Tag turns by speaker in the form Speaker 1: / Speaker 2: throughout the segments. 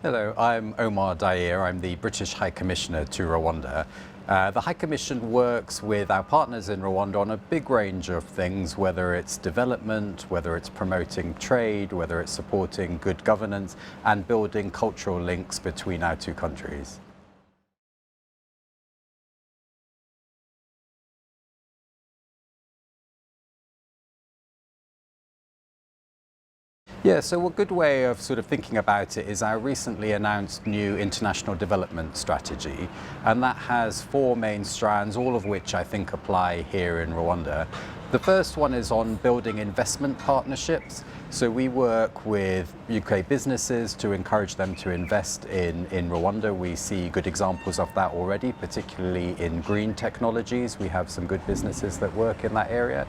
Speaker 1: Hello, I'm Omar Daair. I'm the British High Commissioner to Rwanda. The High Commission works with our partners in Rwanda on a big range of things, whether it's development, whether it's promoting trade, whether it's supporting good governance and building cultural links between our two countries. Yeah, so a good way of sort of thinking about it is our recently announced new international development strategy, and that has four main strands, all of which I think apply here in Rwanda. The first one is on building investment partnerships. So we work with UK businesses to encourage them to invest in Rwanda. We see good examples of that already, particularly in green technologies. We have some good businesses that work in that area.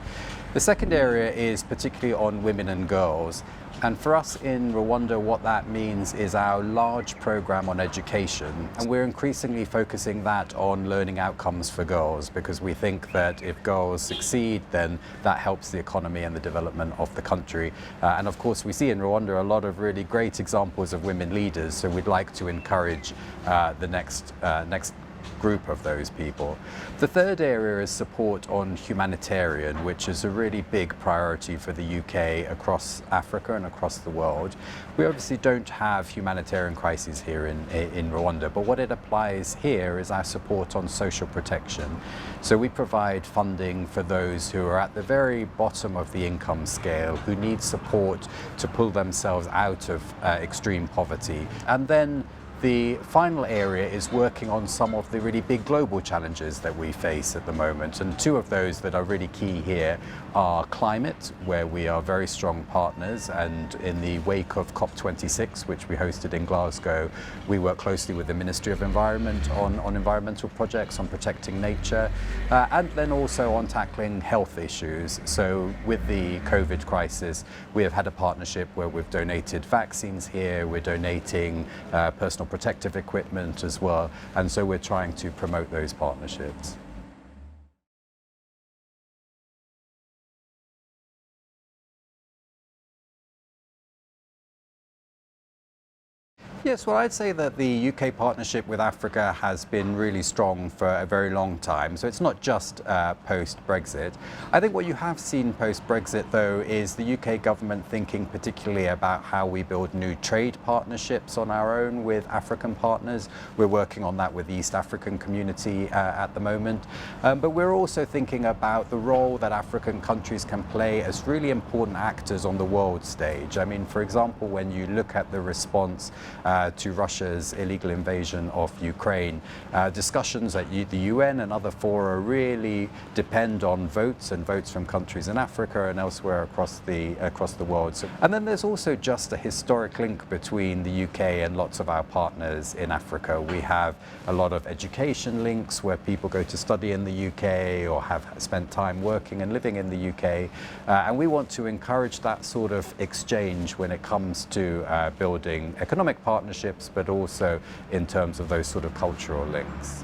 Speaker 1: The second area is particularly on women and girls. And for us in Rwanda, what that means is our large program on education. And we're increasingly focusing that on learning outcomes for girls, because we think that if girls succeed, then that helps the economy and the development of the country. And of course, we see in Rwanda a lot of really great examples of women leaders. So we'd like to encourage the next group of those people. The third area is support on humanitarian, which is a really big priority for the UK across Africa and across the world. We obviously don't have humanitarian crises here in Rwanda, but what it applies here is our support on social protection. So we provide funding for those who are at the very bottom of the income scale, who need support to pull themselves out of extreme poverty. And then the final area is working on some of the really big global challenges that we face at the moment. And two of those that are really key here are climate, where we are very strong partners. And in the wake of COP26, which we hosted in Glasgow, we work closely with the Ministry of Environment on environmental projects, on protecting nature, and then also on tackling health issues. So with the COVID crisis, we have had a partnership where we've donated vaccines here, we're donating personal protective equipment as well, and so we're trying to promote those partnerships. Yes, well, I'd say that the UK partnership with Africa has been really strong for a very long time. So it's not just post-Brexit. I think what you have seen post-Brexit, though, is the UK government thinking particularly about how we build new trade partnerships on our own with African partners. We're working on that with the East African community at the moment. But we're also thinking about the role that African countries can play as really important actors on the world stage. I mean, for example, when you look at the response to Russia's illegal invasion of Ukraine, discussions at the UN and other fora really depend on votes from countries in Africa and elsewhere across the world. And then there's also just a historic link between the UK and lots of our partners in Africa. We have a lot of education links where people go to study in the UK or have spent time working and living in the UK, and we want to encourage that sort of exchange when it comes to building economic partnerships, but also in terms of those sort of cultural links.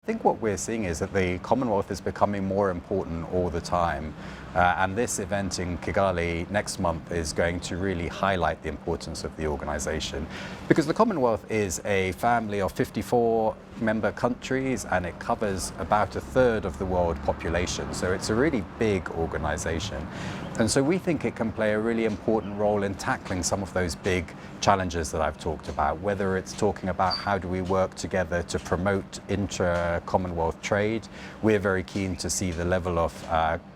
Speaker 1: I think what we're seeing is that the Commonwealth is becoming more important all the time. And this event in Kigali next month is going to really highlight the importance of the organization, because the Commonwealth is a family of 54 member countries and it covers about a third of the world population. So it's a really big organization. And so we think it can play a really important role in tackling some of those big challenges that I've talked about, whether it's talking about how do we work together to promote intra-Commonwealth trade. We're very keen to see the level of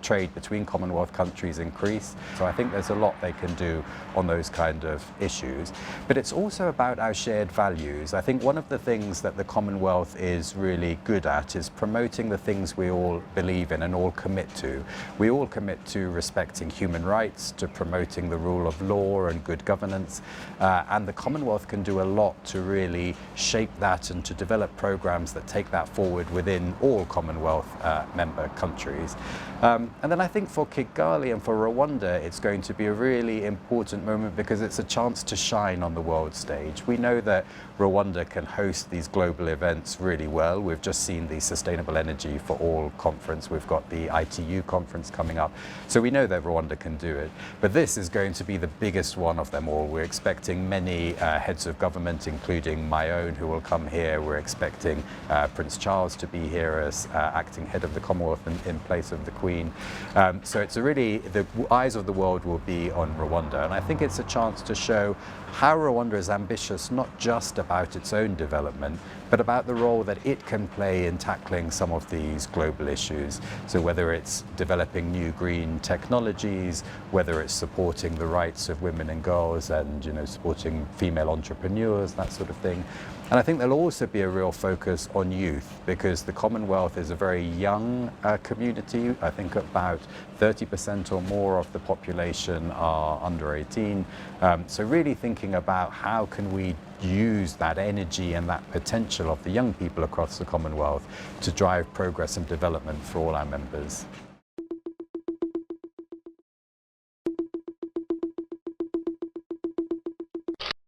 Speaker 1: trade between Commonwealth countries increase. So I think there's a lot they can do on those kind of issues. But it's also about our shared values. I think one of the things that the Commonwealth is really good at is promoting the things we all believe in and all commit to. We all commit to respecting promoting human rights to promoting the rule of law and good governance. And the Commonwealth can do a lot to really shape that and to develop programs that take that forward within all Commonwealth member countries. And then I think for Kigali and for Rwanda, it's going to be a really important moment because it's a chance to shine on the world stage. We know that Rwanda can host these global events really well. We've just seen the Sustainable Energy for All conference. We've got the ITU conference coming up. So we know that Rwanda can do it. But this is going to be the biggest one of them all. We're expecting many heads of government, including my own, who will come here. We're expecting Prince Charles to be here as acting head of the Commonwealth in place of the Queen. So it's really, the eyes of the world will be on Rwanda. And I think it's a chance to show how Rwanda is ambitious, not just about its own development, but about the role that it can play in tackling some of these global issues. So whether it's developing new green technologies, whether it's supporting the rights of women and girls and, supporting female entrepreneurs, that sort of thing. And I think there'll also be a real focus on youth because the Commonwealth is a very young community. I think about 30% or more of the population are under 18. So really thinking about how can we use that energy and that potential of the young people across the Commonwealth to drive progress and development for all our members.